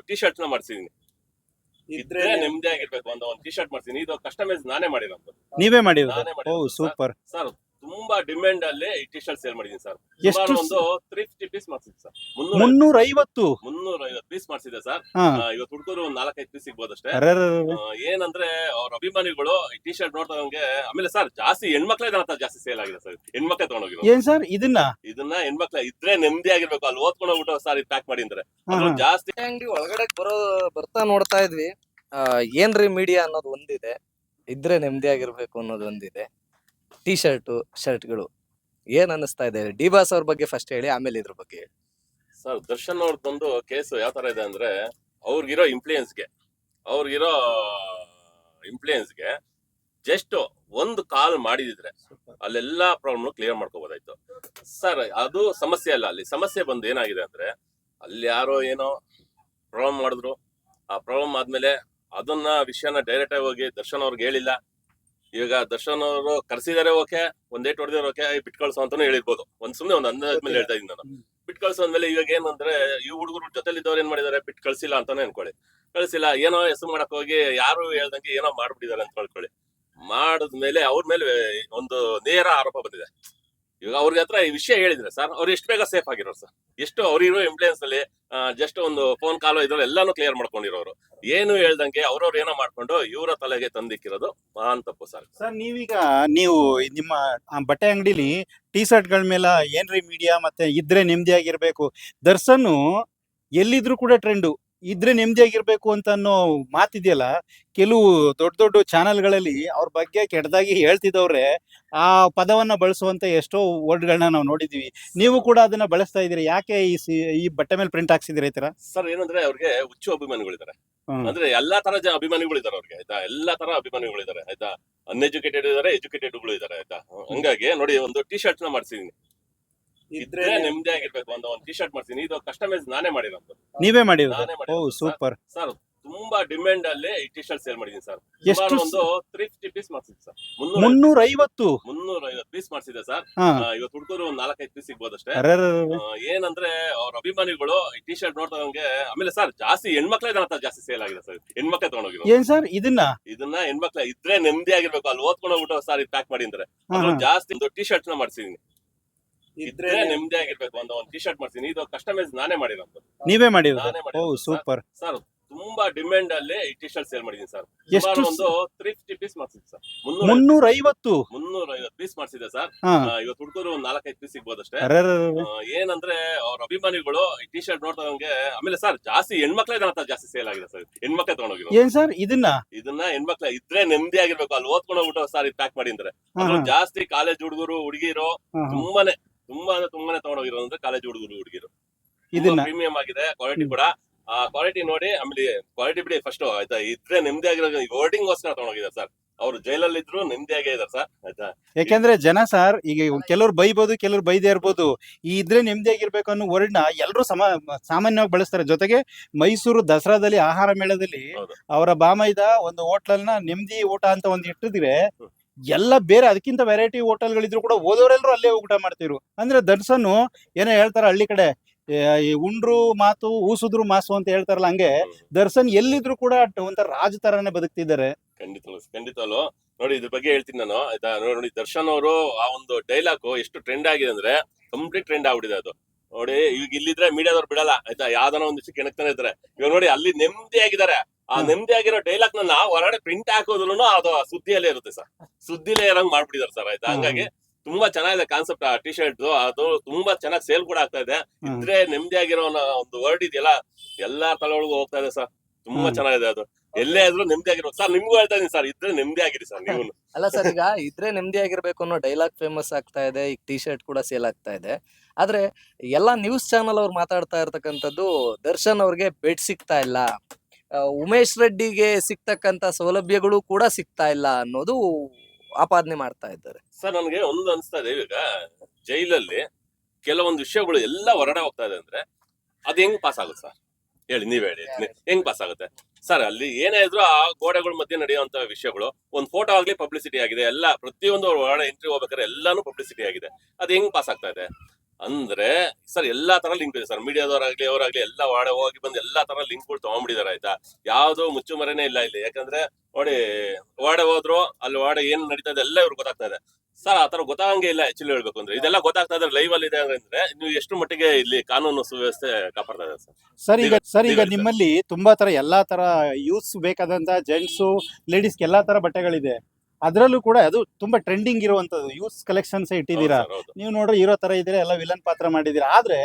T shirt ನ ಮಾಡ್ಸಿದೀನಿ. ಇದ್ರೆ ನೆಮ್ಮದಿ ಆಗಿರ್ಬೇಕು ಅಂತ ಒಂದು ಟಿ ಶರ್ಟ್ ಮಾಡ್ತೀನಿ. ಇದು ಕಸ್ಟಮೈಸ್ ನಾನೇ ಮಾಡಿರೋದು. ನೀವೇ ಮಾಡಿರೋದು? ನಾನೇ ಓ ಮಾಡಿರೋದು ಸೂಪರ್. ಸರ್. ತುಂಬಾ ಡಿಮ್ಯಾಂಡ್ ಅಲ್ಲಿ ಈ ಟಿ ಶರ್ಟ್ ಸೇಲ್ ಮಾಡಿದೀನಿ ಸರ್. ಎಷ್ಟು ಒಂದು 350 ಪೀಸ್ ಮಾಡ್ಸಿದ್ದೆ ಸರ್. 350 350 ಪೀಸ್ ಮಾಡ್ಸಿದ್ದೆ ಸರ್. ಹಾ. ಇವತ್ತು ಹುಡುಗರು 4-5 ಪೀಸ್ ಸಿಗ್ಬೋದಷ್ಟೇ. ಅರೆರೆರೆ. ಏನಂದ್ರೆ ಅವ್ರ ಅಭಿಮಾನಿಗಳು ಈ ಟಿ ಶರ್ಟ್ ನೋಡ್ದಂಗೆ, ಆಮೇಲೆ ಸರ್ ಜಾಸ್ತಿ ಹೆಣ್ಮಕ್ಳೇ ಜಾಸ್ತಿ ಸೇಲ್ ಆಗಿದೆ ಸರ್. ಹೆಣ್ಮಕ್ಳೇ ತಗೊಂಡೋಗಿರೋ ಏನ್ ಸರ್ ಇದನ್ನ ಹೆಣ್ಮಕ್ಳ ಇದ್ರೆ ನೆಮ್ಮದಿ ಆಗಿರ್ಬೇಕು. ಅಲ್ಲಿ ಓದ್ಕೊಂಡು ಹೋಗ್ಬಿಟ್ಟು ಸರ್ ಇದು ಪ್ಯಾಕ್ ಮಾಡಿ ಅಂದ್ರೆ ಜಾಸ್ತಿ ಅಂಗಡಿ ಒಳಗಡೆ ಬರ್ತಾ ನೋಡ್ತಾ ಇದ್ವಿ. ಏನ್ರಿ ಮೀಡಿಯಾ ಅನ್ನೋದು ಒಂದಿದೆ, ಇದ್ರೆ ನೆಮ್ಮದಿ ಆಗಿರ್ಬೇಕು ಅನ್ನೋದು ಒಂದಿದೆ. ಟಿ ಶರ್ಟ್ಗಳು ಏನ್ ಅನಿಸ್ತಾ ಇದೆ? ಡಿ ಬಾಸ್ ಅವ್ರ ಬಗ್ಗೆ ಫಸ್ಟ್ ಹೇಳಿ, ಆಮೇಲೆ ಇದ್ರ ಬಗ್ಗೆ ಹೇಳಿ. ಸರ್, ದರ್ಶನ್ ಅವ್ರದ್ದು ಬಂದು ಕೇಸ್ ಯಾವ ತರ ಇದೆ ಅಂದ್ರೆ, ಅವ್ರಿಗಿರೋ ಇಂಪ್ಲೂಯೆನ್ಸ್ಗೆ ಜಸ್ಟ್ ಒಂದು ಕಾಲ್ ಮಾಡಿದಿದ್ರೆ ಅಲ್ಲೆಲ್ಲಾ ಪ್ರಾಬ್ಲಮ್ ಕ್ಲಿಯರ್ ಮಾಡ್ಕೋಬಹುದಾಯ್ತು ಸರ್. ಅದು ಸಮಸ್ಯೆ ಅಲ್ಲ. ಅಲ್ಲಿ ಸಮಸ್ಯೆ ಬಂದು ಏನಾಗಿದೆ ಅಂದ್ರೆ, ಅಲ್ಲಿ ಯಾರೋ ಏನೋ ಪ್ರಾಬ್ಲಮ್ ಮಾಡಿದ್ರು. ಆ ಪ್ರಾಬ್ಲಮ್ ಆದ್ಮೇಲೆ ಅದನ್ನ ವಿಷಯನ ಡೈರೆಕ್ಟ್ ಆಗಿ ಹೋಗಿ ದರ್ಶನ್ ಅವ್ರಿಗೆ ಹೇಳಿಲ್ಲ. ಈಗ ದರ್ಶನ್ ಅವರು ಕರ್ಸಿದಾರೆ, ಓಕೆ, ಒಂದೇಟ್ ಹೊಡೆದಿರೋ ಓಕೆ, ಬಿಟ್ ಕಳ್ಸೋ ಅಂತಾನು ಹೇಳಿರ್ಬೋದು. ಸುಮ್ನೆ ಒಂದು ಅಂದಾಜ್ಮೇಲೆ ಹೇಳ್ತಾ ಇದ್ದೀನಿ ನಾನು. ಬಿಟ್ ಕಳ್ಸೋ ಅಂದ್ಮೇಲೆ ಇವಾಗ ಏನಂದ್ರೆ, ಈ ಹುಡುಗರು ಜೊತೆಲಿ ಇದ್ದವ್ರು ಏನ್ ಮಾಡಿದಾರೆ, ಬಿಟ್ ಕಳ್ಸಿಲ್ಲ ಅಂತಾನೆ ಅನ್ಕೊಳ್ಳಿ. ಕಳ್ಸಿಲ್ಲ, ಏನೋ ಹೆಸರು ಮಾಡಕ್ ಹೋಗಿ ಯಾರು ಹೇಳ್ದಂಗೆ ಏನೋ ಮಾಡ್ಬಿಟ್ಟಿದ್ದಾರೆ ಅಂತ ಹೇಳ್ಕೊಳ್ಳಿ. ಮಾಡಿದ್ಮೇಲೆ ಅವ್ರ ಮೇಲೆ ಒಂದು ನೇರ ಆರೋಪ ಬಂದಿದೆ. ಇವಾಗ ಅವ್ರಿಗೆ ಹತ್ರ ಈ ವಿಷಯ ಹೇಳಿದ್ರೆ ಸರ್, ಅವ್ರು ಎಷ್ಟು ಬೇಗ ಸೇಫ್ ಆಗಿರೋರು ಸರ್. ಎಷ್ಟು ಅವ್ರಿರೋ ಇಂಪ್ಲೂಯೆನ್ಸ್ ಅಲ್ಲಿ ಜಸ್ಟ್ ಒಂದು ಫೋನ್ ಕಾಲ್ ಇದ್ರಲ್ಲಿ ಎಲ್ಲಾನು ಕ್ಲಿಯರ್ ಮಾಡ್ಕೊಂಡಿರೋರು. ಏನು ಹೇಳ್ದಂಗೆ ಅವ್ರವ್ರು ಏನೋ ಮಾಡ್ಕೊಂಡು ಇವರ ತಲೆಗೆ ತಂದಿಕ್ಕಿರೋದು ಮಹಾನ್ ತಪ್ಪು ಸರ್. ಸರ್, ನೀವು ನಿಮ್ಮ ಬಟ್ಟೆ ಅಂಗಡಿಲಿ ಟಿ ಶರ್ಟ್ ಗಳ ಮೇಲೆ ಏನ್ರಿ ಮೀಡಿಯಾ ಮತ್ತೆ ಇದ್ರೆ ನೆಮ್ಮದಿ ಆಗಿರ್ಬೇಕು, ದರ್ಶನ್ ಎಲ್ಲಿದ್ರು ಕೂಡ ಟ್ರೆಂಡು, ಇದ್ರೆ ನೆಮ್ಮದಿ ಆಗಿರ್ಬೇಕು ಅಂತ ಅನ್ನೋ ಮಾತಿದೆಯಲ್ಲ. ಕೆಲವು ದೊಡ್ಡ ದೊಡ್ಡ ಚಾನೆಲ್ಗಳಲ್ಲಿ ಅವ್ರ ಬಗ್ಗೆ ಕೆಟ್ಟದಾಗಿ ಹೇಳ್ತಿದವ್ರೆ ಆ ಪದವನ್ನ ಬಳಸುವಂತ ಎಷ್ಟೋ ವರ್ಡ್ಗಳನ್ನ ನಾವು ನೋಡಿದೀವಿ. ನೀವು ಕೂಡ ಅದನ್ನ ಬಳಸ್ತಾ ಇದೀರಿ. ಯಾಕೆ ಈ ಬಟ್ಟೆ ಮೇಲೆ ಪ್ರಿಂಟ್ ಹಾಕ್ಸಿದಿರಿ ಈ ತರ? ಸರ್, ಏನಂದ್ರೆ ಅವ್ರಿಗೆ ಹುಚ್ಚು ಅಭಿಮಾನಿಗಳಿದ್ದಾರೆ. ಅಂದ್ರೆ ಎಲ್ಲಾ ತರ ಅಭಿಮಾನಿಗಳಿದ್ದಾರೆ ಅವ್ರಿಗೆ, ಆಯ್ತಾ. ಎಲ್ಲಾ ತರ ಅಭಿಮಾನಿಗಳಿದ್ದಾರೆ, ಆಯ್ತಾ. ಅನ್ಎಜುಕೇಟೆಡ್ ಇದಾರೆ, ಎಜುಕೇಟೆಡ್ಗಳು ಇದಾರೆ, ಆಯ್ತಾ. ಹಂಗಾಗಿ ನೋಡಿ, ಒಂದು ಟಿ ಶರ್ಟ್ ನ ಮಾಡ್ಸಿದೀನಿ. ಇದ್ರೆ ನೆಮ್ಮದಿ ಆಗಿರ್ಬೇಕು ಅಂತ ಒಂದು ಟಿ ಶರ್ಟ್ ಮಾಡ್ತೀನಿ. ಇದು ಕಸ್ಟಮೈಸ್ ನಾನೇ ಮಾಡಿರೋದು. ನೀವೇ ಮಾಡಿರೋದು? ನಾನೇ ಓ ಮಾಡಿರೋದು ಸೂಪರ್. ಸರ್. ತುಂಬಾ ಡಿಮ್ಯಾಂಡ್ ಅಲ್ಲಿ ಈ ಟಿ ಶರ್ಟ್ ಸೇಲ್ ಮಾಡಿದೀನಿ ಸರ್. ಒಂದು 350 ಪೀಸ್ ಮಾಡ್ಸಿದ್ದೆ ಸರ್. 350 ಪೀಸ್ ಮಾಡ್ಸಿದ್ದೆ ಸರ್. ಹಾ. ಇವತ್ತು ಹುಡುಗರು 4-5 ಪೀಸ್ ಸಿಗ್ಬೋದಷ್ಟೇ. ಅರೆರೆರೆ. ಏನಂದ್ರೆ ಅವ್ರ ಅಭಿಮಾನಿಗಳು ಈ ಟಿ ಶರ್ಟ್ ನೋಡ್ದಂಗೆ, ಆಮೇಲೆ ಸರ್ ಜಾಸ್ತಿ ಹೆಣ್ಮಕ್ಳೇ ಜಾಸ್ತಿ ಸೇಲ್ ಆಗಿದೆ ಸರ್. ಹೆಣ್ಮಕ್ಳೇ ತಗೊಂಡೋಗಿರೋ ಏನ್ ಸರ್ ಇದನ್ನ ಹೆಣ್ಮಕ್ಳ ಇದ್ರೆ ನೆಮ್ಮದಿ ಆಗಿರ್ಬೇಕು. ಅಲ್ಲಿ ಓದ್ಕೊಂಡು ಹೋಗ್ಬಿಟ್ಟು ಸರ್ ಇದು ಪ್ಯಾಕ್ ಮಾಡಿ ಅಂದ್ರೆ ಜಾಸ್ತಿ ಒಂದು ಟಿ ಶರ್ಟ್ ನ ಮಾಡ್ಸಿದೀನಿ. ಇದ್ರೆ ನೆಮ್ಮದಿ ಆಗಿರ್ಬೇಕು ಅಂತ ಒಂದು ಟಿ ಶರ್ಟ್ ಮಾಡ್ತೀನಿ. ಇದು ಕಸ್ಟಮೈಸ್ ನಾನೇ ಮಾಡಿರೋದು. ನೀವೇ ಮಾಡಿರೋದು? ನಾನೇ ಓ ಮಾಡಿರೋದು ಸೂಪರ್. ಸರ್. ತುಂಬಾ ಡಿಮ್ಯಾಂಡ್ ಅಲ್ಲಿ ಈ ಟಿ ಶರ್ಟ್ ಸೇಲ್ ಮಾಡಿದೀನಿ ಸರ್. ಒಂದು 350 ಪೀಸ್ ಮಾಡ್ಸಿದ್ದೆ ಸರ್. 350 ಪೀಸ್ ಮಾಡ್ಸಿದ್ದೆ ಸರ್. ಹಾ. ಇವತ್ತು ಹುಡುಗರು 4-5 ಪೀಸ್ ಸಿಗ್ಬೋದಷ್ಟೇ. ಅರೆರೆರೆ. ಏನಂದ್ರೆ ಅವ್ರ ಅಭಿಮಾನಿಗಳು ಈ ಟಿ ಶರ್ಟ್ ನೋಡ್ದಂಗೆ, ಆಮೇಲೆ ಸರ್ ಜಾಸ್ತಿ ಹೆಣ್ಮಕ್ಳೇ ಜಾಸ್ತಿ ಸೇಲ್ ಆಗಿದೆ ಸರ್. ಹೆಣ್ಮಕ್ಳೇ ತಗೊಂಡೋಗಿರೋ ಏನ್ ಸರ್ ಇದನ್ನ ಹೆಣ್ಮಕ್ಳ ಇದ್ರೆ ನೆಮ್ಮದಿ ಆಗಿರ್ಬೇಕು. ಅಲ್ಲಿ ಓದ್ಕೊಂಡು ಹೋಗ್ಬಿಟ್ಟು ಸರ್ ಇದು ಪ್ಯಾಕ್ ಮಾಡಿ ಅಂದ್ರೆ ಜಾಸ್ತಿ ಕಾಲೇಜ್ ಹುಡುಗರು ಹುಡುಗಿರು ತುಂಬಾನೇ ತಗೊಂಡೋಗಿರೋ ಅಂದ್ರೆ ಕಾಲೇಜ್ ಹುಡುಗರು ಹುಡುಗಿರು. ಇದನ್ನ ಪ್ರೀಮಿಯಂ ಆಗಿದೆ ಕ್ವಾಲಿಟಿ ಕೂಡ. ಆ ಕ್ವಾಲಿಟಿ ನೋಡಿ, ಆಮೇಲೆ ಕ್ವಾಲಿಟಿ ಬಿಡಿ ಫಸ್ಟ್, ಆಯ್ತಾ. ಇದ್ರೆ ನೆಮ್ಮದಿ ಆಗಿರೋ ವರ್ಡಿಂಗ್ ಗೋಸ್ಕರ ತಗೊಂಡೋಗಿದ್ದಾರೆ ಸರ್. ಅವ್ರು ಜೈಲಲ್ಲಿ ಇದ್ರು ನೆಮ್ಮದಿಯಾಗೇ ಇದಾರೆ ಸರ್, ಆಯ್ತಾ. ಯಾಕೆಂದ್ರೆ ಜನ ಸರ್, ಈಗ ಕೆಲವ್ರು ಬೈಬೋದು, ಕೆಲವ್ರು ಬೈದೇ ಇರ್ಬೋದು. ಈ ಇದ್ರೆ ನೆಮ್ಮದಿ ಆಗಿರ್ಬೇಕು ಅನ್ನೋ ವರ್ಡ್ನ ಎಲ್ಲರೂ ಸಾಮಾನ್ಯವಾಗಿ ಬಳಸ್ತಾರೆ. ಜೊತೆಗೆ ಮೈಸೂರು ದಸರಾದಲ್ಲಿ ಆಹಾರ ಮೇಳದಲ್ಲಿ ಅವರ ಬಾಮೈದ ಒಂದು ಹೋಟ್ಲನ್ನ ನೆಮ್ಮದಿ ಊಟ ಅಂತ ಒಂದು ಇಟ್ಟಿದ್ರೆ, ಎಲ್ಲ ಬೇರೆ ಅದಕ್ಕಿಂತ ವೆರೈಟಿ ಹೋಟೆಲ್ಗಳಿದ್ರು ಕೂಡ ಓದೋರೆಲ್ಲರೂ ಅಲ್ಲೇ ಊಟ ಮಾಡ್ತಿರು. ಅಂದ್ರೆ ದರ್ಶನ್ ಏನೋ ಹೇಳ್ತಾರ ಹಳ್ಳಿ ಕಡೆ, ಈ ಉಂಡ್ರು ಮಾತು ಊಸುದ್ರು ಮಾಸು ಅಂತ ಹೇಳ್ತಾರಲ್ಲ, ಹಂಗೆ ದರ್ಶನ್ ಎಲ್ಲಿದ್ರು ಕೂಡ ಒಂಥರ ರಾಜ ತರಾನೇ ಬದುಕ್ತಿದ್ದಾರೆ. ಖಂಡಿತವಲ್ಲೂ ನೋಡಿ, ಇದ್ರ ಬಗ್ಗೆ ಹೇಳ್ತೀನಿ ನಾನು, ಆಯ್ತಾ. ನೋಡಿ, ದರ್ಶನ್ ಅವರು ಆ ಒಂದು ಡೈಲಾಗ್ ಎಷ್ಟು ಟ್ರೆಂಡ್ ಆಗಿದೆ ಅಂದ್ರೆ, ಕಂಪ್ಲೀಟ್ ಟ್ರೆಂಡ್ ಆಗ್ಬಿಟ್ಟಿದೆ ಅದು. ನೋಡಿ, ಈಗ ಇಲ್ಲಿದ್ರೆ ಮೀಡಿಯಾದವ್ರು ಬಿಡಲ್ಲ, ಆಯ್ತಾ. ಯಾವ್ದಾನ ಒಂದ್ ದಿವಸ ಕೆಣಕ್ತಾನೆ ಇದ್ದಾರೆ. ಇವಾಗ ನೋಡಿ, ಅಲ್ಲಿ ನೆಮ್ಮದಿ ಆಗಿದ್ದಾರೆ. ಆ ನೆಮ್ಮದಿ ಆಗಿರೋ ಡೈಲಾಗ್ ನನ್ನ ಹೊರಗಡೆ ಪ್ರಿಂಟ್ ಹಾಕೋದ್ರು ಅದು ಸುದ್ದಿಯಲ್ಲೇ ಇರುತ್ತೆ ಸರ್. ಸುದ್ದಿಲೇ ಇರಂಗ್ ಮಾಡ್ಬಿಟ್ಟಿದ್ದಾರೆ ಸರ್, ಆಯ್ತಾ. ಹಂಗಾಗಿ ತುಂಬಾ ಚೆನ್ನಾಗಿದೆ ಕಾನ್ಸೆಪ್ಟ್ ಆ ಟಿ ಶರ್ಟ್. ಅದು ತುಂಬಾ ಚೆನ್ನಾಗಿ ಸೇಲ್ ಕೂಡ ಆಗ್ತಾ ಇದೆ. ಇದ್ರೆ ನೆಮ್ಮದಿ ಆಗಿರೋ ಒಂದು ವರ್ಡ್ ಇದೆಯಲ್ಲ, ಎಲ್ಲಾ ತಲೆ ಒಳಗೂ ಹೋಗ್ತಾ ಇದೆ ಸರ್. ತುಂಬಾ ಚೆನ್ನಾಗಿದೆ ಅದು. ಎಲ್ಲೇ ಆದ್ರೂ ನೆಮ್ಮದಿ ಆಗಿರ್ಬೇಕು ಸರ್. ನಿಮ್ಗೂ ಹೇಳ್ತಾ ಇದೀನಿ ಸರ್, ಇದ್ರೆ ನೆಮ್ಮದಿ ಆಗಿರಿ ಸರ್ ನೀವು. ಅಲ್ಲ ಸರ್, ಈಗ ಇದ್ರೆ ನೆಮ್ಮದಿ ಆಗಿರ್ಬೇಕು ಅನ್ನೋ ಡೈಲಾಗ್ ಫೇಮಸ್ ಆಗ್ತಾ ಇದೆ, ಈಗ ಟಿ ಶರ್ಟ್ ಕೂಡ ಸೇಲ್ ಆಗ್ತಾ ಇದೆ. ಆದ್ರೆ ಎಲ್ಲಾ ನ್ಯೂಸ್ ಚಾನಲ್ ಅವ್ರು ಮಾತಾಡ್ತಾ ಇರ್ತಕ್ಕಂಥದ್ದು, ದರ್ಶನ್ ಅವ್ರಿಗೆ ಬೆಡ್ ಸಿಗ್ತಾ ಇಲ್ಲ, ಉಮೇಶ್ ರೆಡ್ಡಿಗೆ ಸಿಗ್ತಕ್ಕಂತ ಸೌಲಭ್ಯಗಳು ಕೂಡ ಸಿಗ್ತಾ ಇಲ್ಲ ಅನ್ನೋದು ಆಪಾದನೆ ಮಾಡ್ತಾ ಇದ್ದಾರೆ ಸರ್. ನನಗೆ ಒಂದು ಅನಿಸ್ತಾ ಇದೆ, ಈಗ ಜೈಲಲ್ಲಿ ಕೆಲವೊಂದು ವಿಷಯಗಳು ಎಲ್ಲ ಹೊರಗಡೆ ಹೋಗ್ತಾ ಇದೆ ಅಂದ್ರೆ ಅದ್ ಹೆಂಗ್ ಪಾಸ್ ಆಗುತ್ತೆ ಸರ್? ಹೇಳಿ, ನೀವ್ ಹೇಳಿ, ಹೆಂಗ್ ಪಾಸ್ ಆಗುತ್ತೆ ಸರ್? ಅಲ್ಲಿ ಏನೇ ಇದ್ರು ಆ ಗೋಡೆಗಳ ಮಧ್ಯೆ ನಡೆಯುವಂತ ವಿಷಯಗಳು, ಒಂದ್ ಫೋಟೋ ಆಗ್ಲಿ ಪಬ್ಲಿಸಿಟಿ ಆಗಿದೆ. ಎಲ್ಲ ಪ್ರತಿಯೊಂದು ಹೊರಗಡೆ ಎಂಟ್ರಿ ಹೋಗ್ಬೇಕಾದ್ರೆ ಎಲ್ಲಾನು ಪಬ್ಲಿಸಿಟಿ ಆಗಿದೆ. ಅದ್ ಹೆಂಗ್ ಪಾಸ್ ಆಗ್ತಾ ಇದೆ? ಅಂದ್ರೆ ಸರ್ ಎಲ್ಲಾ ತರ ಲಿಂಕ್ ಇದೆ ಸರ್, ಮೀಡಿಯಾದವರಾಗ್ಲಿ ಅವರಾಗ್ಲಿ ಎಲ್ಲ ಹೋಗಿ ಬಂದು ಎಲ್ಲಾ ತರ ಲಿಂಕ್ಗಳು ತಗೊಂಡ್ಬಿಟ್ಟಿದ್ದಾರೆ ಆಯ್ತಾ. ಯಾವ್ದು ಮುಚ್ಚುಮರೆನೇ ಇಲ್ಲ ಇಲ್ಲಿ, ಯಾಕಂದ್ರೆ ನೋಡಿ ಹೋದ್ರು ಅಲ್ಲಿ ಏನ್ ನಡೀತಾ ಇದೆ ಎಲ್ಲ ಇವ್ರಿಗೆ ಗೊತ್ತಾಗ್ತಾ ಇದೆ ಸರ್. ಆತರ ಗೊತ್ತಾಗಂಗೆ ಇಲ್ಲ ಆಕ್ಚುಲಿ ಹೇಳ್ಬೇಕು ಅಂದ್ರೆ. ಇದೆಲ್ಲ ಗೊತ್ತಾಗ್ತಾ ಇದ್ರೆ ಲೈವ್ ಅಲ್ಲಿ ಇದೆ ಅಂದ್ರೆ ನೀವು ಎಷ್ಟು ಮಟ್ಟಿಗೆ ಇಲ್ಲಿ ಕಾನೂನು ಸುವ್ಯವಸ್ಥೆ ಕಾಪಾಡ್ತಾ ಇದೆ ಸರ್. ಸರ್ ಈಗ ಹೇಳಿ ನಿಮ್ಮಲ್ಲಿ ತುಂಬಾ ತರ ಎಲ್ಲಾ ತರ ಯೂಸ್ ಬೇಕಾದಂತ ಜೆಂಟ್ಸು ಲೇಡೀಸ್ ಎಲ್ಲಾ ತರ ಬಟ್ಟೆಗಳಿದೆ. ಅದ್ರಲ್ಲೂ ಕೂಡ ಅದು ತುಂಬಾ ಟ್ರೆಂಡಿಂಗ್ ಇರುವಂತದ್ದು ಯೂಸ್ ಕಲೆಕ್ಷನ್ಸ್ ಇಟ್ಟಿದ್ದೀರಾ. ಹೌದು ಸರ್, ನೀವು ನೋಡ್ರಿ ಹೀರೋ ತರ ಇದ್ರೆ ಎಲ್ಲ ವಿಲನ್ ಪಾತ್ರ ಮಾಡಿದೀರಾ, ಆದ್ರೆ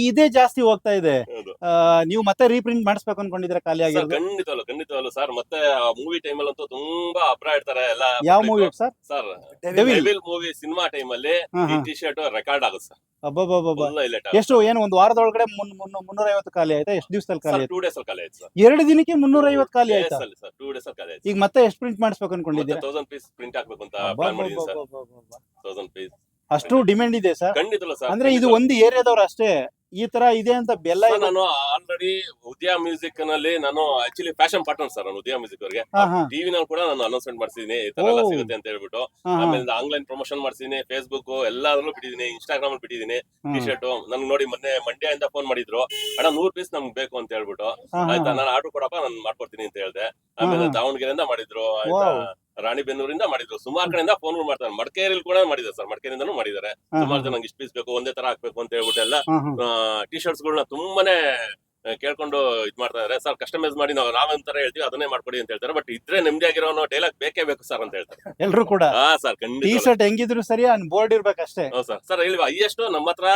ಇದೇ ಜಾಸ್ತಿ ಹೋಗ್ತಾ ಇದೆ. ಹೌದು. ನೀವು ಮತ್ತೆ ರೀಪ್ರಿಂಟ್ ಮಾಡಿಸ್ಬೇಕು ಅನ್ಕೊಂಡಿದ್ರೆ ಖಾಲಿ ಸರ್ ಆಗಿರೋದು. ಖಂಡಿತವಲ್ಲ ಸರ್. ಮತ್ತೆ ಮೂವಿ ಟೈಮಲ್ಲಿ ಅಂತೂ ತುಂಬಾ ಅಬ್ರ ಇಡ್ತಾರೆ ಎಲ್ಲ. ಯಾವ movie sir? Sir devil devil movie cinema time ಅಲ್ಲಿ ಈ ಟಿ ಶರ್ಟ್ ರೆಕಾರ್ಡ್ ಆಗುತ್ತೆ ಸರ್. ಅಬ್ಬಬ್ಬಬ್ಬ. Full highlight ಎಷ್ಟು ಏನು ಒಂದು ವಾರದೊಳಗಡೆ 350 ಖಾಲಿ ಆಯ್ತಾ? ಎಷ್ಟು ದಿವಸದಲ್ಲಿ ಖಾಲಿ ಸರ್ ಆಯ್ತು? 2 days ಅಲ್ಲಿ ಖಾಲಿ ಆಯ್ತು ಸರ್. 2 ದಿನಕ್ಕೆ 350 ಖಾಲಿ ಆಯ್ತಾ? ಸರ್ 2 days ಅಲ್ಲಿ ಖಾಲಿ ಆಯ್ತು. ಈಗ ಮತ್ತೆ ಎಷ್ಟು ಪ್ರಿಂಟ್ ಮಾಡಿಸ್ಬೇಕು ಅನ್ಕೊಂಡಿದ್ದೀರಾ? 1000 ಪೀಸ್ ಪ್ರಿಂಟ್ ಹಾಕ್ಬೇಕು ಅಂತ ಪ್ಲಾನ್ ಮಾಡಿದೀನಿ ಸರ್. 1000 ಪೀಸ್ ಅಷ್ಟು ಡಿಮ್ಯಾಂಡ್ ಇದೆ ಸರ್. ಖಂಡಿತಲ್ಲ ಸರ್. ಅಂದ್ರೆ ಇದು ಒಂದು ಏರಿಯಾದವ್ರು ಅಷ್ಟೇ ಈ ತರ ಇದೆ ಅಂತ ಬೆಲ್ಲ ಸರ್, ನಾನು ಆಲ್ರೆಡಿ ಉದಯ ಮ್ಯೂಸಿಕ್ ನಲ್ಲಿ ನಾನು ಆಕ್ಚುಲಿ ಫ್ಯಾಷನ್ ಪಾರ್ಟ್ನರ್ ಸರ್. ನಾನು ಉದಯ ಮ್ಯೂಸಿಕ್ ಅವ್ರಿಗೆ ಟಿವಿ ನಲ್ಲಿ ಕೂಡ ನಾನು ಅನೌನ್ಸ್ಮೆಂಟ್ ಮಾಡಿಸಿದೀನಿ, ಈ ತರ ಎಲ್ಲ ಓ. ಸಿಗುತ್ತೆ ಅಂತ ಹೇಳ್ಬಿಟ್ಟು. ಆಮೇಲೆ ಆನ್ಲೈನ್ ಪ್ರಮೋಷನ್ ಮಾಡಿಸಿದೀನಿ, ಫೇಸ್ಬುಕ್ ಎಲ್ಲಾದ್ರಲ್ಲೂ ಬಿಟ್ಟಿದೀನಿ, ಇನ್ಸ್ಟಾಗ್ರಾಮ್ ಅಲ್ಲಿ ಬಿಟ್ಟಿದೀನಿ ಟಿ ಶರ್ಟ್. ನನ್ಗೆ ನೋಡಿ ಮೊನ್ನೆ ಮಂಡ್ಯದಿಂದ ಫೋನ್ ಮಾಡಿದ್ರು, ಅಣ್ಣ 100 ಪೀಸ್ ನಮ್ಗೆ ಬೇಕು ಅಂತ ಹೇಳ್ಬಿಟ್ಟು. ಆಯ್ತಾ, ನಾನು ಆರ್ಡರ್ ಕೊಡಪ್ಪ ನಾನು ಮಾಡ್ಕೊಡ್ತೀನಿ ಅಂತ ಹೇಳ್ದೆ. ಆಮೇಲೆ ದಾವಣಗೆರೆಯಿಂದ ಮಾಡಿದ್ರು, ಆಯ್ತಾ, ರಾಣಿಬೆನ್ನೂರಿಂದ ಮಾಡಿದ್ರು, ಸುಮಾರು ಕಡೆಯಿಂದ ಫೋನ್ ಮಾಡ್ತಾರೆ. ಮಡಿಕೇರಿಯಲ್ಲಿ ಕೂಡ ಮಾಡಿದ್ದಾರೆ ಸರ್, ಮಡಿಕೇರಿಯಿಂದನೂ ಮಾಡಿದ್ದಾರೆ. ಸುಮಾರು ಜನ ನಂಗೆ ಇಷ್ಟು ಪೀಸ್ ಬೇಕು, ಒಂದೇ ತರ ಹಾಕ್ಬೇಕು ಅಂತ ಹೇಳ್ಬಿಟ್ಟು ಎಲ್ಲ ಟಿ ಶರ್ಟ್ಸ್ ಗಳನ್ನ ತುಂಬಾನೇ ಕೇಳ್ಕೊಂಡು ಇದ್ ಮಾಡ್ತಾ ಇದಾರೆ ಸರ್. ಕಸ್ಟಮೈಸ್ ಮಾಡಿ ನಾವಂತರ ಹೇಳ್ತೀವಿ ಅದನ್ನೇ ಮಾಡ್ಕೊಡಿ ಅಂತ ಹೇಳ್ತಾರೆ. ಬಟ್ ಇದ್ರೆ ನೆಮ್ಮದಿ ಆಗಿರೋ ಡೈಲಾಗ್ ಬೇಕೇ ಬೇಕು ಸರ್ ಅಂತ ಹೇಳ್ತಾರೆ ಎಲ್ರು ಕೂಡ. ಹಾ ಸರ್, ಟಿ ಖಂಡಿತ ಶರ್ಟ್ ಹೆಂಗಿದ್ರು ಸರಿ ಅನ್ ಬೋರ್ಡ್ ಇರ್ಬೇಕಷ್ಟೇ. ಹೌದು ಸರ್. ಸರ್ ಹೇಳಿ, ಹೈಯೆಸ್ಟ್ ನಮ್ಮ ಹತ್ರ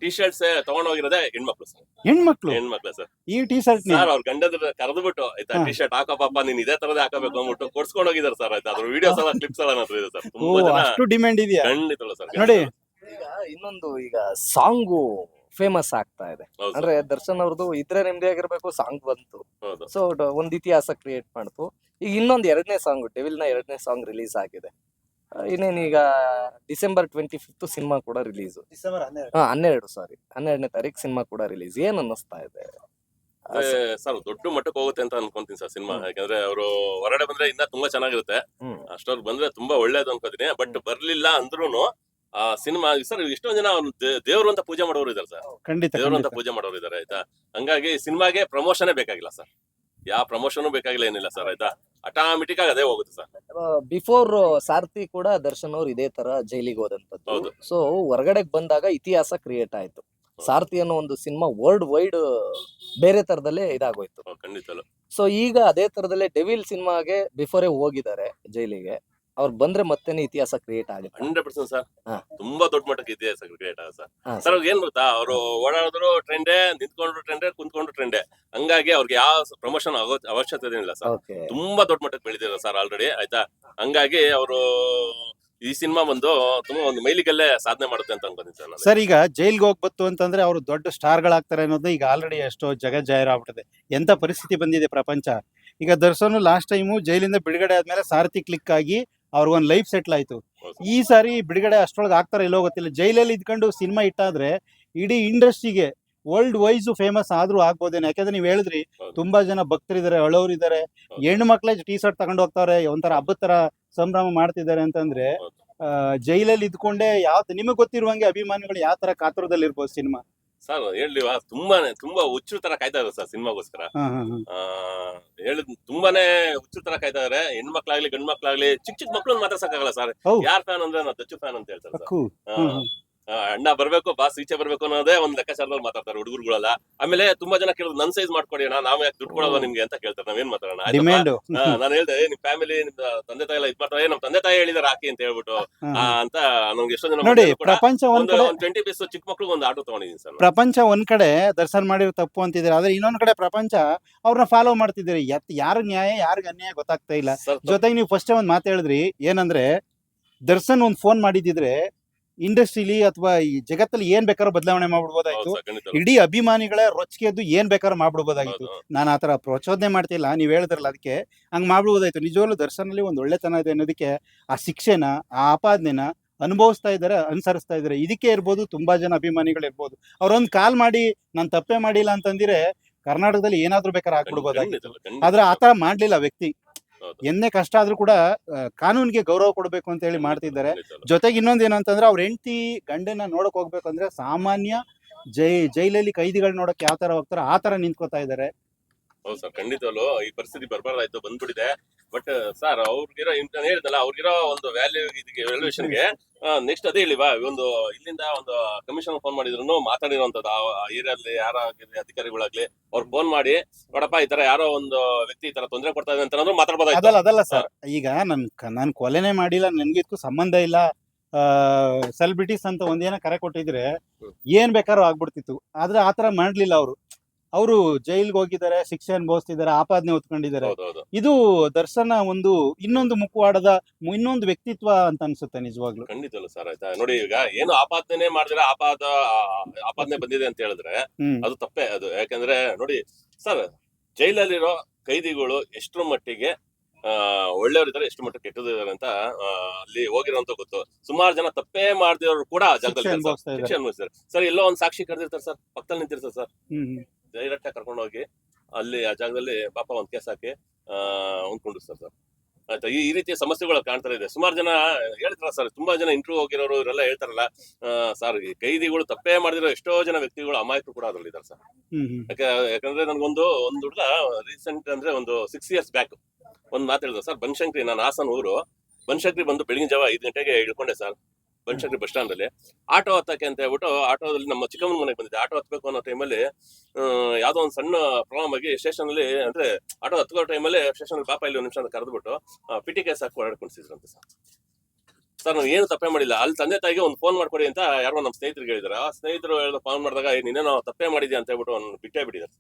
ಟಿ ಶರ್ಟ್ಸ್ ತಗೊಂಡೋಗಿರೋದೇ ಹೆಣ್ಮಕ್ಳು ಸರ್. ಹೆಣ್ಮಕ್ಳು ಸರ್. ಈ ಟಿ ಶರ್ಟ್ ಸರ್ ಅವ್ರ ಗಂಡದ್ರ ಕರೆದ್ಬಿಟ್ಟು ಆಯ್ತಾ, ಟಿ ಶರ್ಟ್ ಹಾಕಪ್ಪ ನೀನ್ ಇದೇ ತರದೇ ಹಾಕಬೇಕು ಅಂದ್ಬಿಟ್ಟು ಕೊಡ್ಸ್ಕೊಂಡು ಹೋಗಿದಾರೆ ಸರ್. ಆಯ್ತಾ, ಅದ್ರ ವಿಡಿಯೋಸ್ ಎಲ್ಲ ಕ್ಲಿಪ್ಸ್ ಎಲ್ಲ ನನ್ನ ಇದೆ ಸರ್. ತುಂಬಾ ಜನ ಅಷ್ಟು ಡಿಮ್ಯಾಂಡ್ ಇದೆಯಾ? ಖಂಡಿತಲ್ಲ ಸರ್. ನೋಡಿ ಈಗ ಇನ್ನೊಂದು, ಈಗ ಸಾಂಗು ಫೇಮಸ್ ಆಗ್ತಾ ಇದೆ. ಹೌದು ಅಂದ್ರೆ ದರ್ಶನ್ ಅವ್ರದ್ದು ಇದ್ರೆ ನೆಮ್ಮದಿ ಆಗಿರ್ಬೇಕು ಸಾಂಗ್ ಬಂತು, ಹೌದು. ಸೊ ಒಂದ್ ಇತಿಹಾಸ ಕ್ರಿಯೇಟ್ ಮಾಡ್ತು. ಈಗ ಇನ್ನೊಂದು 2ನೇ ಸಾಂಗ್, ಡೆವಿಲ್ ನ 2ನೇ ಸಾಂಗ್ ರಿಲೀಸ್ ಆಗಿದೆ. ಇನ್ನೇನೀಗ ಡಿಸೆಂಬರ್ 25 ಸಿನಿಮಾ ಕೂಡ ರಿಲೀಸ್. 12ನೇ ತಾರೀಕು ಸಿನಿಮಾ ಕೂಡ ರಿಲೀಸ್. ಏನ್ ಅನ್ನಿಸ್ತಾ ಇದೆ ಸರ್? ದೊಡ್ಡ ಮಟ್ಟಕ್ಕೆ ಹೋಗುತ್ತೆ ಅಂತ ಅನ್ಕೊಂತೀನಿ ಸರ್ ಸಿನಿಮಾ. ಯಾಕಂದ್ರೆ ಅವರು ಹೊರಗಡೆ ಬಂದ್ರೆ ಇನ್ನ ತುಂಬಾ ಚೆನ್ನಾಗಿರುತ್ತೆ. ಅಷ್ಟೊರ್ಗ್ ಬಂದ್ರೆ ತುಂಬಾ ಒಳ್ಳೇದು ಅನ್ಕೋತೀನಿ. ಬಟ್ ಬರ್ಲಿಲ್ಲ ಅಂದ್ರೂನು ಆ ಸಿನಿಮಾ ಸರ್, ಎಷ್ಟೊಂದ್ ಜನ ದೇವ್ರು ಅಂತ ಪೂಜೆ ಮಾಡೋರು ಇದಾರೆ ಸರ್. ಖಂಡಿತ ದೇವ್ರು ಅಂತ ಪೂಜೆ ಮಾಡೋರು ಇದಾರೆ ಆಯ್ತಾ. ಹಂಗಾಗಿ ಸಿನಿಮಾಗೆ ಪ್ರಮೋಷನ್ ಬೇಕಾಗಿಲ್ಲ ಸರ್, ಯಾವ ಪ್ರಮೋಷನ್ ಬೇಕಾಗಿಲ್ಲ, ಏನಿಲ್ಲ ಸರ್. ಆಯ್ತಾ, ಆಟೋಮೆಟಿಕ್ ಆಗಿ ಅದೇ ಹೋಗುತ್ತೆ ಸರ್. ಬಿಫೋರ್ ಸಾರ್ಥಿ ಕೂಡ ದರ್ಶನ್ ಅವ್ರು ಇದೇ ತರ ಜೈಲಿಗೆ ಹೋದಂತದ್ದು. ಹೌದು. ಸೊ ಹೊರಗಡೆಗೆ ಬಂದಾಗ ಇತಿಹಾಸ ಕ್ರಿಯೇಟ್ ಆಯ್ತು. ಸಾರ್ಥಿ ಅನ್ನೋ ಒಂದು ಸಿನಿಮಾ ವರ್ಲ್ಡ್ ವೈಡ್ ಬೇರೆ ತರದಲ್ಲೇ ಇದಾಗೋಯ್ತು. ಖಂಡಿತ. ಸೊ ಈಗ ಅದೇ ತರದಲ್ಲೇ ಡೆವಿಲ್ ಸಿನಿಮಾಗೆ ಬಿಫೋರೇ ಹೋಗಿದ್ದಾರೆ ಜೈಲಿಗೆ. ಅವ್ರು ಬಂದ್ರೆ ಮತ್ತೇನೆ ಇತಿಹಾಸ ಕ್ರಿಯೇಟ್ ಆಗುತ್ತೆ 100% ಸರ್. ಹಾ. ತುಂಬಾ ದೊಡ್ಡ ಮಟ್ಟಕ್ಕೆ ಇತಿಹಾಸ ಕ್ರಿಯೇಟ್ ಆಗುತ್ತೆ ಸರ್. ಹಾ, ಸರ್ ಅವ್ರಿಗೆ ಏನ್ ಗೊತ್ತಾ, ಅವರು ಓಡಾಡಿದ್ರು ಟ್ರೆಂಡೇ, ನಿಂತ್ಕೊಂಡ್ರು ಟ್ರೆಂಡೇ, ಕುಂತ್ಕೊಂಡ್ರು ಟ್ರೆಂಡೇ. ಹಂಗಾಗಿ ಅವ್ರಿಗೆ ಯಾವ ಪ್ರಮೋಷನ್ ಅವಶ್ಯಕತೆ ಇಲ್ಲ ಸರ್. ಓಕೆ. ತುಂಬಾ ದೊಡ್ಡ ಮಟ್ಟಕ್ಕೆ ಬೆಳೆದಿದ್ದಾರೆ ಸರ್ ಆಲ್ರೆಡಿ. ಆಯ್ತಾ, ಹಂಗಾಗಿ ಅವರು ಈ ಸಿನಿಮಾ ಬಂದು ತುಂಬಾ ಒಂದು ಮೈಲಿಗಲ್ಲೇ ಸಾಧನೆ ಮಾಡುತ್ತೆ ಅಂತ ಅನ್ಕೊಂತೀನಿ ಸರ್ ನಾನು. ಸರ್ ಈಗ ಜೈಲ್ಗೆ ಹೋಗ್ಬತ್ತು ಅಂತಂದ್ರೆ ಅವರು ದೊಡ್ಡ ಸ್ಟಾರ್ಗಳಾಗ್ತಾರೆ ಅನ್ನೋದು ಈಗ ಆಲ್ರೆಡಿ ಎಷ್ಟೋ ಜಗಜ್ಜಾಹಿರ ಆಗ್ಬಿಟ್ಟಿದೆ. ಎಂತ ಪರಿಸ್ಥಿತಿ ಬಂದಿದೆ ಪ್ರಪಂಚ. ಈಗ ದರ್ಶನ್ ಲಾಸ್ಟ್ ಟೈಮು ಜೈಲಿಂದ ಬಿಡುಗಡೆ ಆದ್ಮೇಲೆ ಸಾರಥಿ ಕ್ಲಿಕ್ ಆಗಿ ಅವ್ರಿಗೊಂದು ಲೈಫ್ ಸೆಟ್ಲ್ ಆಯ್ತು. ಈ ಸಾರಿ ಬಿಡುಗಡೆ ಅಷ್ಟೊಳಗೆ ಆಗ್ತಾರ ಇಲ್ಲೋ ಗೊತ್ತಿಲ್ಲ. ಜೈಲಲ್ಲಿ ಇದ್ಕೊಂಡು ಸಿನಿಮಾ ಇಟ್ಟಾದ್ರೆ ಇಡೀ ಇಂಡಸ್ಟ್ರಿಗೆ ವರ್ಲ್ಡ್ ವೈಸ್ ಫೇಮಸ್ ಆದ್ರೂ ಆಗ್ಬೋದೇನೋ. ಯಾಕಂದ್ರೆ ನೀವ್ ಹೇಳಿದ್ರಿ ತುಂಬಾ ಜನ ಭಕ್ತರಿದ್ದಾರೆ, ಅಳೋರಿದ್ದಾರೆ, ಹೆಣ್ಣು ಮಕ್ಳೇ ಟಿ ಶರ್ಟ್ ತಗೊಂಡು ಹೋಗ್ತಾವ್ರೆ, ಒಂಥರ ಹಬ್ಬದ ತರ ಸಂಭ್ರಮ ಮಾಡ್ತಿದ್ದಾರೆ ಅಂತಂದ್ರೆ ಜೈಲಲ್ಲಿ ಇದ್ಕೊಂಡೆ ನಿಮಗ್ ಗೊತ್ತಿರುವಂಗೆ ಅಭಿಮಾನಿಗಳು ಯಾವ ತರ ಕಾತುರದಲ್ಲಿ ಇರ್ಬೋದು ಸಿನಿಮಾ. ಸರ್ ಹೇಳಿವ ತುಂಬಾ ಹುಚ್ಚು ತರ ಕಾಯ್ತಾ ಇದ್ದಾರೆ ಸರ್ ಸಿನಿಮಾಗೋಸ್ಕರ. ಹೇಳಿದ್ ತುಂಬಾನೇ ಹುಚ್ಚು ತರ ಕಾಯ್ತಾ ಇದಾರೆ. ಹೆಣ್ಮಕ್ಳಾಗ್ಲಿ ಗಂಡ್ ಮಕ್ಳಾಗ್ಲಿ, ಚಿಕ್ಕ ಮಕ್ಳನ್ನ ಮಾತಾಡ್ಸಕ್ಕಾಗಲ್ಲ ಸರ್. ಯಾರ್ ಫ್ಯಾನ್ ಅಂದ್ರೆ ನಾವು ದಚ್ಚು ಫ್ಯಾನ್ ಅಂತ ಹೇಳ್ತಾರೆ ಸರ್. ಅಣ್ಣ ಬರ್ಬೇಕು, ಬಾಸ್ ಈಚೆ ಬರ್ಬೇಕು ಅನ್ನೋದೇ ಒಂದ್ ಲೆಕ್ಕಾಚಾರದಲ್ಲಿ ಮಾತಾಡ್ತಾರೆ ಹುಡುಗರುಗಳೆಲ್ಲ. ಆಮೇಲೆ ತುಂಬಾ ಜನ ಕೇಳಿದ್ರು, ನನ್ ಸೈಜ್ ಮಾಡ್ಕೊಡಿ ಅಣ್ಣ, ನಾವ್ ಯಾಕೆ ದುಡ್ಡು ಕೊಡೋದು ನಿಮ್ಗೆ ಅಂತ ಕೇಳ್ತಾರೆ. ನಾವೇನ್ ಮಾತಾಡೋಣ. ನಾನು ಹೇಳ್ದೆ, ನಿಮ್ ಫ್ಯಾಮಿಲಿ ನಿಮ್ ತಂದೆ ತಾಯಿ ಎಲ್ಲ ಇದ್ ಮಾಡ್ತಾರೆ, ನಮ್ ತಂದೆ ತಾಯಿ ಹೇಳಿದಾರೆ ಹಾಕಿ ಅಂತ ಹೇಳ್ಬಿಟ್ಟು ಅಂತ. ನಮ್ಗೆ ಎಷ್ಟೋ ಜನ ನೋಡಿ, ಪ್ರಪಂಚ ಒಂದ್ ಕಡೆ 20 ಪೀಸ್ ಚಿಕ್ಕ ಮಕ್ಳಿಗೆ ಒಂದು ಆಟೋ ತಗೊಂಡಿದ್ದೀನಿ ಸರ್. ಪ್ರಪಂಚ ಒಂದ್ ಕಡೆ ದರ್ಶನ್ ಮಾಡಿರೋ ತಪ್ಪು ಅಂತಿದ್ರೆ, ಆದ್ರೆ ಇನ್ನೊಂದ್ ಕಡೆ ಪ್ರಪಂಚ ಅವ್ರನ್ನ ಫಾಲೋ ಮಾಡ್ತಿದ್ದೀರಿ. ಯಾರಿಗ್ ನ್ಯಾಯ ಯಾರಿಗ ಅನ್ಯಾಯ ಗೊತ್ತಾಗ್ತಾ ಇಲ್ಲ. ಜೊತೆಗೆ ನೀವು ಫಸ್ಟ್ ಒಂದ್ ಮಾತು ಹೇಳಿದ್ರಿ, ಏನಂದ್ರೆ ದರ್ಶನ್ ಒಂದ್ ಫೋನ್ ಮಾಡಿದಿದ್ರೆ ಇಂಡಸ್ಟ್ರಿಲಿ ಅಥವಾ ಈ ಜಗತ್ತಲ್ಲಿ ಏನ್ ಬೇಕಾದ್ರೂ ಬದಲಾವಣೆ ಮಾಡ್ಬಿಡ್ಬೋದಾಯ್ತು. ಇಡೀ ಅಭಿಮಾನಿಗಳ ರೊಚ್ಚಿಗೆದ್ದು ಏನ್ ಬೇಕಾದ್ರೂ ಮಾಡ್ಬಿಡ್ಬೋದಾಗಿತ್ತು. ನಾನು ಆತರ ಪ್ರಚೋದನೆ ಮಾಡ್ತಿಲ್ಲ, ನೀವ್ ಹೇಳಿದ್ರಲ್ಲ ಅದಕ್ಕೆ ಹಂಗ್ ಮಾಡ್ಬಿಡ್ಬೋದಾಯ್ತು. ನಿಜವಾಗ್ಲೂ ದರ್ಶನಲ್ಲಿ ಒಂದ್ ಒಳ್ಳೆತನ ಇದೆ ಅನ್ನೋದಕ್ಕೆ ಆ ಶಿಕ್ಷೆನ, ಆ ಆಪಾದನೆನ ಅನುಭವಿಸ್ತಾ ಇದಾರೆ, ಅನುಸರಿಸ್ತಾ ಇದಾರೆ. ಇದಕ್ಕೆ ಇರ್ಬೋದು ತುಂಬಾ ಜನ ಅಭಿಮಾನಿಗಳು ಇರ್ಬೋದು. ಅವ್ರೊಂದ್ ಕಾಲ್ ಮಾಡಿ ನಾನ್ ತಪ್ಪೇ ಮಾಡಿಲ್ಲ ಅಂತಂದಿರೆ ಕರ್ನಾಟಕದಲ್ಲಿ ಏನಾದ್ರೂ ಬೇಕಾದ್ರೆ ಆಗ್ಬಿಡ್ಬೋದಾಗಿತ್ತು. ಆದ್ರೆ ಆತರ ಮಾಡ್ಲಿಲ್ಲ ವ್ಯಕ್ತಿ. ಹೌದು. ಎನ್ನೇ ಕಷ್ಟ ಆದ್ರೂ ಕೂಡ ಕಾನೂನಿಗೆ ಗೌರವ ಕೊಡ್ಬೇಕು ಅಂತ ಹೇಳಿ ಮಾಡ್ತಿದ್ದಾರೆ. ಖಂಡಿತ. ಜೊತೆಗೆ ಇನ್ನೊಂದು ಏನಂತಂದ್ರೆ ಅವ್ರ ಹೆಂಡತಿ ಗಂಡನ ನೋಡಕ್ ಹೋಗ್ಬೇಕಂದ್ರೆ ಸಾಮಾನ್ಯ ಜೈಲಲ್ಲಿ ಕೈದಿಗಳು ನೋಡಕ್ ಯಾವ ತರ ಹೋಗ್ತಾರೋ ಆ ತರ ನಿಂತ್ಕೋತಾ ಇದ್ದಾರೆ. ಹೌದು ಸರ್, ಖಂಡಿತವಲ್ಲೂ ಈ ಪರಿಸ್ಥಿತಿ ಬರ್ಬಾರ್ದಾಯ್ತು, ಬಂದ್ಬಿಟ್ಟಿದೆ. ಬಟ್ ಸರ್ ಅವ್ರಿಗಿರೋ ನಾನು ಹೇಳಿದ್ನಲ್ಲ, ಅವ್ರಿಗಿರೋ ಒಂದು ವ್ಯಾಲ್ಯೂಯೇಷನ್ಗೆ ನೆಕ್ಸ್ಟ್ ಅದೇ ಹೇಳಿವಾ, ಒಂದು ಇಲ್ಲಿಂದ ಒಂದು ಕಮಿಷನ್ ಫೋನ್ ಮಾಡಿದ್ರು ಮಾತಾಡಿರುವಂತದ್ದು ಆ ಏರಿಯಾದಲ್ಲಿ ಯಾರಾಗ್ಲಿ ಅಧಿಕಾರಿಗಳಾಗ್ಲಿ ಅವ್ರು ಫೋನ್ ಮಾಡಿ, ನೋಡಪ್ಪ ಈ ತರ ಯಾರೋ ಒಂದು ವ್ಯಕ್ತಿ ಈ ತರ ತೊಂದರೆ ಕೊಡ್ತಾ ಇದೆ ಅಂತ ಮಾತಾಡ್ಬೋದಾಯ್ತು. ಅದಲ್ಲ ಸರ್, ಈಗ ನಾನು ಕೊಲೆನೇ ಮಾಡಿಲ್ಲ, ನನ್ಗೆ ಇದಕ್ಕೂ ಸಂಬಂಧ ಇಲ್ಲ, ಸೆಲೆಬ್ರಿಟೀಸ್ ಅಂತ ಒಂದೇನೋ ಕರೆ ಕೊಟ್ಟಿದ್ರೆ ಏನ್ ಬೇಕಾದ್ರೂ ಆಗ್ಬಿಡ್ತಿತ್ತು. ಆದ್ರೆ ಆತರ ಮಾಡ್ಲಿಲ್ಲ ಅವರು ಜೈಲ್ಗೆ ಹೋಗಿದ್ದಾರೆ, ಶಿಕ್ಷೆ ಅನುಭವಿಸ್ತಿದ್ದಾರೆ, ಆಪಾದನೆ ಹೊತ್ಕೊಂಡಿದ್ದಾರೆ. ಹೌದೌದು. ಇದು ದರ್ಶನ ಒಂದು ಇನ್ನೊಂದು ಮುಖವಾಡದ ಇನ್ನೊಂದು ವ್ಯಕ್ತಿತ್ವ ಅಂತ ಅನ್ಸುತ್ತೆ ನಿಜವಾಗ್ಲು. ಖಂಡಿತವಲ್ಲ ಸರ್. ಆಯ್ತಾ ನೋಡಿ, ಈಗ ಏನು ಆಪಾದನೆ ಮಾಡಿದ್ರೆ ಆಪಾದನೆ ಬಂದಿದೆ ಅಂತ ಹೇಳಿದ್ರೆ ಅದು ತಪ್ಪೇ ಅದು. ಯಾಕಂದ್ರೆ ನೋಡಿ ಸರ್, ಜೈಲಲ್ಲಿರೋ ಕೈದಿಗಳು ಎಷ್ಟರ ಮಟ್ಟಿಗೆ ಒಳ್ಳೆಯವರಿದ್ದಾರೆ, ಎಷ್ಟು ಮಟ್ಟಿಗೆ ಕೆಟ್ಟದಿದ್ದಾರೆ ಅಂತ ಅಲ್ಲಿ ಹೋಗಿರೋಂತ ಗೊತ್ತು. ಸುಮಾರು ಜನ ತಪ್ಪೇ ಮಾಡ್ದಿರೋರು ಕೂಡ ಆ ಜಾಗದಲ್ಲಿ ಶಿಕ್ಷೆ ಅನುಭವಿಸ್ತಾರೆ ಸರ್. ಎಲ್ಲೋ ಒಂದ್ ಸಾಕ್ಷಿ ಕರೆದಿರ್ತಾರೆ ಸರ್, ಪಕ್ಕದಲ್ಲಿ ನಿಂತಿರ್ತಾರೆ ಸರ್, ಡೈರೆಕ್ಟ್ ಆಗಿ ಕರ್ಕೊಂಡು ಹೋಗಿ ಅಲ್ಲಿ ಆ ಜಾಗದಲ್ಲಿ ಪಾಪ ಒಂದ್ ಕೇಸ್ ಹಾಕಿ ಕುಂಡಿಸ್ತಾರೆ ಸರ್. ಆಯ್ತಾ, ಈ ರೀತಿಯ ಸಮಸ್ಯೆಗಳು ಕಾಣ್ತಾ ಇದೆ. ಸುಮಾರು ಜನ ಹೇಳ್ತಾರ ಸರ್, ತುಂಬಾ ಜನ ಇಂಟರ್ವ್ಯೂ ಹೋಗಿರೋರು ಇವರೆಲ್ಲ ಹೇಳ್ತಾರಲ್ಲ, ಸರ್ ಈ ಕೈದಿಗಳು ತಪ್ಪೇ ಮಾಡಿರೋ ಎಷ್ಟೋ ಜನ ವ್ಯಕ್ತಿಗಳು ಅಮಾಯಕರು ಕೂಡ ಅದ್ರಲ್ಲಿ ಇದಾರೆ ಸರ್. ಯಾಕಂದ್ರೆ ನನ್ಗೊಂದು ಹುಡುಗ ರೀಸೆಂಟ್ ಅಂದ್ರೆ ಒಂದು 6 years ಬ್ಯಾಕ್ ಒಂದ್ ಮಾತು ಹೇಳಿದ್ರು ಸರ್. ಬನಶಂಕರಿ, ನಾನು ಹಾಸನ ಊರು, ಬನಶಂಕರಿ ಬಂದು ಬೆಳಗಿನ ಜಾವ 5 ಗಂಟೆಗೆ ಇಳ್ಕೊಂಡೆ ಸರ್ ಬನಶಂಕರಿ ಬಸ್ ಸ್ಟಾಂಡ್ ಅಲ್ಲಿ. ಆಟೋ ಹತ್ತಕ್ಕೆ ಅಂತ ಹೇಳ್ಬಿಟ್ಟು ಆಟೋದಲ್ಲಿ ನಮ್ಮ ಚಿಕ್ಕಮ್ಮನ ಮನೆಗೆ ಬಂದಿದ್ದೆ. ಆಟೋ ಹತ್ಬೇಕು ಅನ್ನೋ ಟೈಮಲ್ಲಿ ಯಾವ್ದೋ ಒಂದು ಸಣ್ಣ ಪ್ರಾಬ್ಲಮ್ ಆಗಿ ಸ್ಟೇಷನ್ ಅಲ್ಲಿ, ಅಂದ್ರೆ ಆಟೋ ಹತ್ಕೋ ಟೈಮಲ್ಲಿ ಸ್ಟೇಷನ್ ಪಾಪ ಇಲ್ಲಿ 1 ನಿಮಿಷ ಅಂತ ಕರೆದ್ಬಿಟ್ಟು ಪಿಟಿ ಕೇಸ್ ಹಾಕಿ ಓಡಾಡ್ಕೊಂಡಿದ್ರಂತೆ ಸರ್. ಸರ್ ನಾವು ಏನು ತಪ್ಪೇ ಮಾಡಿಲ್ಲ. ಅಲ್ಲಿ ತಂದೆ ತಾಯಿಗೆ ಒಂದು ಫೋನ್ ಮಾಡ್ಕೊಡಿ ಅಂತ ಯಾರೋ ನಮ್ಮ ಸ್ನೇಹಿತರಿಗೆ ಹೇಳಿದಾರೆ. ಆ ಸ್ನೇಹಿತರು ಫೋನ್ ಮಾಡಿದಾಗ ನೀನೇನೋ ತಪ್ಪೇ ಮಾಡಿದ್ಯಾ ಅಂತ ಹೇಳ್ಬಿಟ್ಟು ಅವ್ನು ಬಿಟ್ಟೇ ಬಿಟ್ಟಿದ್ದಾರೆ.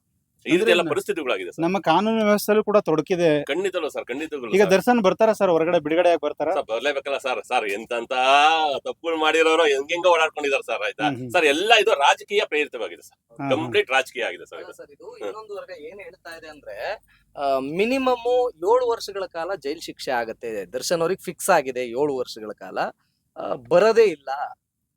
ಈ ರೀತಿ ಎಲ್ಲ ಪರಿಸ್ಥಿತಿಗಳಾಗಿದೆ ಸರ್. ನಮ್ಮ ಕಾನೂನು ವ್ಯವಸ್ಥೆಯಲ್ಲೂ ಕೂಡ ತೊಡಕಿದೆ. ಖಂಡಿತಲ್ಲ ಸರ್, ಖಂಡಿತಗಳು. ಈಗ ದರ್ಶನ್ ಬರ್ತಾರ ಸರ್, ಹೊರಗಡೆ ಬಿಡುಗಡೆ ಆಗಿ ಬರ್ತಾರ? ಬರ್ಲೇಬೇಕಲ್ಲ ಸರ್. ಸರ್ ಎಂತ ತಪ್ಪುಗಳು ಮಾಡಿರೋರು ಹೆಂಗ ಓಡಾಡ್ಕೊಂಡಿದ್ದಾರೆ ಸರ್. ಆಯ್ತಾ ಸರ್, ಎಲ್ಲ ಇದು ರಾಜಕೀಯ ಪ್ರೇರಿತವಾಗಿದೆ ಸರ್, ಕಂಪ್ಲೀಟ್ ರಾಜಕೀಯ ಆಗಿದೆ ಸರ್. ಇದು ಇನ್ನೊಂದು ವರ್ಗ ಏನ್ ಹೇಳ್ತಾ ಇದೆ ಅಂದ್ರೆ, ಮಿನಿಮಮ್ 7 ವರ್ಷಗಳ ಕಾಲ ಜೈಲ್ ಶಿಕ್ಷೆ ಆಗತ್ತೆ. ದರ್ಶನ್ ಅವ್ರಿಗೆ ಫಿಕ್ಸ್ ಆಗಿದೆ 7 ವರ್ಷಗಳ ಕಾಲ, ಬರದೇ ಇಲ್ಲ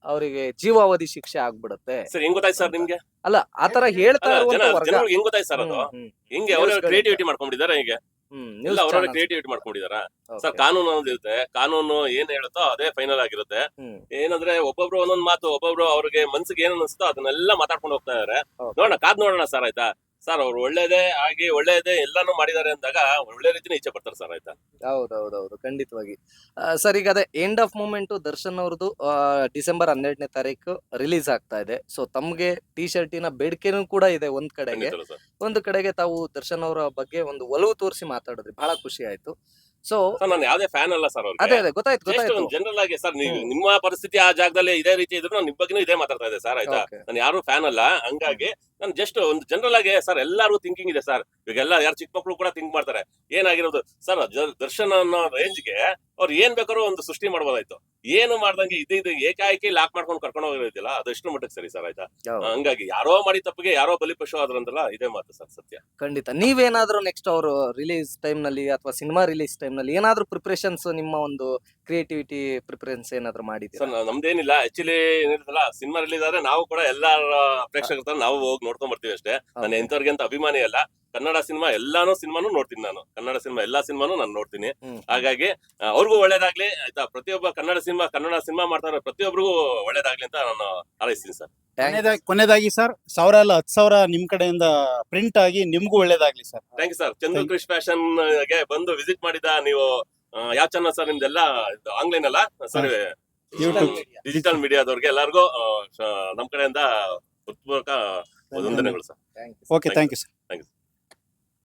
ಅವರಿಗೆ ಜೀವಾವಧಿ ಶಿಕ್ಷೆ ಆಗ್ಬಿಡತ್ತೆ. ಸರ್ ಹೆಂಗ್ ಗೊತ್ತಾಯ್ತು ಸರ್ ನಿಮ್ಗೆ? ಅಲ್ಲ, ಆತರ ಹೇಳ್ತಾ ಇರುವಂತ ವರ್ಗ ಹೆಂಗ್ ಗೊತ್ತಾಯ್ತು ಸರ್? ಅದು ಹಿಂಗೆ ಅವ್ರ ಕ್ರಿಯೇಟಿವಿಟಿ ಮಾಡ್ಕೊಂಡಿದ್ದಾರೆ. ಹೀಗೆ ಅವ್ರವ್ರ ಕ್ರಿಯೇಟಿವಿಟಿ ಮಾಡ್ಕೊಂಡಿದಾರ ಸರ್. ಕಾನೂನು ಅನ್ನೋದು ಇರುತ್ತೆ, ಕಾನೂನು ಏನ್ ಹೇಳುತ್ತೋ ಅದೇ ಫೈನಲ್ ಆಗಿರುತ್ತೆ. ಏನಂದ್ರೆ ಒಬ್ಬೊಬ್ರು ಒಂದೊಂದ್ ಮಾತು, ಒಬ್ಬೊಬ್ರು ಅವ್ರಿಗೆ ಮನ್ಸಿಗೆ ಏನ್ ಅನ್ಸುತ್ತೋ ಅದನ್ನೆಲ್ಲ ಮಾತಾಡ್ಕೊಂಡು ಹೋಗ್ತಾ ಇದಾರೆ. ನೋಡೋಣ, ಕಾದ್ ನೋಡೋಣ ಸರ್. ಆಯ್ತಾ ಸರ್, ಅವ್ರು ಒಳ್ಳೇದೇ ಆಗಿ ಒಳ್ಳೇದೇ ಎಲ್ಲಾನು ಮಾಡಿದಾರೆ ಅಂದಾಗ ಒಳ್ಳೆ ರೀತಿನ ಇಚ್ಛೆ ಪಡ್ತಾರೆ ಸರ್. ಆಯ್ತಾ, ಹೌದೌದೌದು, ಖಂಡಿತವಾಗಿ. ಸರ್, ಈಗ ಅದೇ ಎಂಡ್ ಆಫ್ ಮೂಮೆಂಟ್ ದರ್ಶನ್ ಅವ್ರದ್ದು ಡಿಸೆಂಬರ್ 12ನೇ ತಾರೀಕು ರಿಲೀಸ್ ಆಗ್ತಾ ಇದೆ. ಸೊ ತಮ್ಗೆ ಟಿ ಶರ್ಟಿನ ಬೇಡಿಕೆನೂ ಕೂಡ ಇದೆ ಒಂದ್ ಕಡೆಗೆ. ಒಂದು ಕಡೆಗೆ ತಾವು ದರ್ಶನ್ ಅವರ ಬಗ್ಗೆ ಒಂದು ಒಲವು ತೋರಿಸಿ ಮಾತಾಡಿದ್ರಿ, ಬಹಳ ಖುಷಿ ಆಯ್ತು. ಸೊ ನಾನು ಯಾವ್ದೇ ಫ್ಯಾನ್ ಅಲ್ಲ ಸರ್. ಅದೇ ಗೊತ್ತಾಯ್ತು. ಜನರಲ್ ಆಗಿ ಸರ್, ನಿಮ್ಮ ಪರಿಸ್ಥಿತಿ ಆ ಜಾಗದಲ್ಲಿ ಇದೇ ರೀತಿ ಇದ್ರು ನಾನು ನಿಮ್ ಬಗ್ಗೆನೂ ಇದೇ ಮಾತಾಡ್ತಾ ಇದೆ ಸರ್. ಆಯ್ತಾ, ನಾನು ಯಾರು ಫ್ಯಾನ್ ಅಲ್ಲ. ಹಂಗಾಗಿ ನಾನು ಜಸ್ಟ್ ಒಂದು ಜನರಲ್ ಆಗಿ ಸರ್, ಎಲ್ಲಾರು ಥಿಂಕಿಂಗ್ ಇದೆ ಸರ್. ಈಗೆಲ್ಲ ಯಾರು ಚಿಕ್ಕ ಮಕ್ಕಳು ಕೂಡ ಥಿಂಕ್ ಮಾಡ್ತಾರೆ. ಏನಾಗಿರೋದು ಸರ್, ದರ್ಶನ್ ಅನ್ನೋ ರೇಂಜ್ಗೆ ಅವ್ರು ಏನ್ ಬೇಕಾದ್ರೂ ಒಂದು ಸೃಷ್ಟಿ ಮಾಡ್ಬೋದಾಯ್ತು. ಏನು ಮಾಡ್ದಂಗೆ ಇದು ಏಕಾಏಕಿ ಲಾಕ್ ಮಾಡ್ಕೊಂಡು ಕರ್ಕೊಂಡು ಹೋಗಿರೋದಿಲ್ಲ, ಅದು ಎಷ್ಟು ಮಟ್ಟಕ್ಕೆ ಸರಿ ಸರ್. ಆಯ್ತಾ, ಹಂಗಾಗಿ ಯಾರೋ ಮಾಡಿ ತಪ್ಪಿಗೆ ಯಾರೋ ಬಲಿಪಶು ಆದ್ರಂತಲ್ಲ, ಇದೇ ಮಾತು ಸರ್, ಸತ್ಯ. ಖಂಡಿತ. ನೀವೇನಾದ್ರೂ ನೆಕ್ಸ್ಟ್ ಅವರು ರಿಲೀಸ್ ಟೈಮ್ ನಲ್ಲಿ ಅಥವಾ ಸಿನಿಮಾ ರಿಲೀಸ್ ಟೈಮ್ ನಲ್ಲಿ ಏನಾದ್ರೂ ಪ್ರಿಪರೇಷನ್ಸ್, ನಿಮ್ಮ ಒಂದು ಕ್ರಿಯೇಟಿವಿಟಿ ಪ್ರಿಫರೆನ್ಸ್ ಏನಾದ್ರು ಮಾಡಿದ್ದೀರಾ? ಸರ್ ನಮ್ದೇನಿಲ್ಲ, ಆಕ್ಚುಲಿ ಏನಿರ್ತಲ್ಲ, ಸಿನಿಮಾ ರಿಲೀಸ್ ಆದ್ರೆ ನಾವು ಕೂಡ ಎಲ್ಲಾರ ಪ್ರೇಕ್ಷಕರ ನಾವು ಹೋಗಿ ನೋಡ್ಕೊಂಡ್ ಬರ್ತೀವಿ ಅಷ್ಟೇ. ನಾನು ಎಂತವ್ರಿಗೆ ಅಂತ ಅಭಿಮಾನಿ ಅಲ್ಲ. ಕನ್ನಡ ಸಿನಿಮಾ ಸಿನಿಮಾನು ನೋಡ್ತೀನಿ ನಾನು. ಕನ್ನಡ ಸಿನಿಮಾ ಎಲ್ಲಾ ಸಿನಿಮಾನು ನಾನು ನೋಡ್ತೀನಿ. ಹಾಗಾಗಿ ಅವ್ರಿಗೂ ಒಳ್ಳೇದಾಗ್ಲಿ. ಆಯ್ತಾ, ಪ್ರತಿಯೊಬ್ಬ ಕನ್ನಡ ಸಿನಿಮಾ ಮಾಡ್ತಾರೆ, ಪ್ರತಿಯೊಬ್ಬರಿಗೂ ಒಳ್ಳೇದಾಗ್ಲಿ ಅಂತ ನಾನು ಹಾರೈಸ್ತೀನಿ ಸರ್. ಕೊನೆಯದಾಗಿ ಸರ್, 1000 ಅಲ್ಲ 10,000 ನಿಮ್ ಕಡೆಯಿಂದ ಪ್ರಿಂಟ್ ಆಗಿ ನಿಮ್ಗೂ ಒಳ್ಳೇದಾಗ್ಲಿ sir. Thank you sir. Chandru Krish fashion ಗೆ ಬಂದು ವಿಸಿಟ್ ಮಾಡಿದ ನೀವು ಯಾವ ಚಾನಲ್ ಸರ್ ನಿಮ್ದೆಲ್ಲ? ಆನ್ಲೈನ್ ಅಲ್ಲ ಸರ್, ಡಿಜಿಟಲ್ ಮೀಡಿಯಾದವ್ರಿಗೆ ಎಲ್ಲರಿಗೂ ನಮ್ ಕಡೆಯಿಂದ ಹೃತ್ಪೂರ್ವಕ ವಂದನೆಗಳು sir. Okay, thank you sir.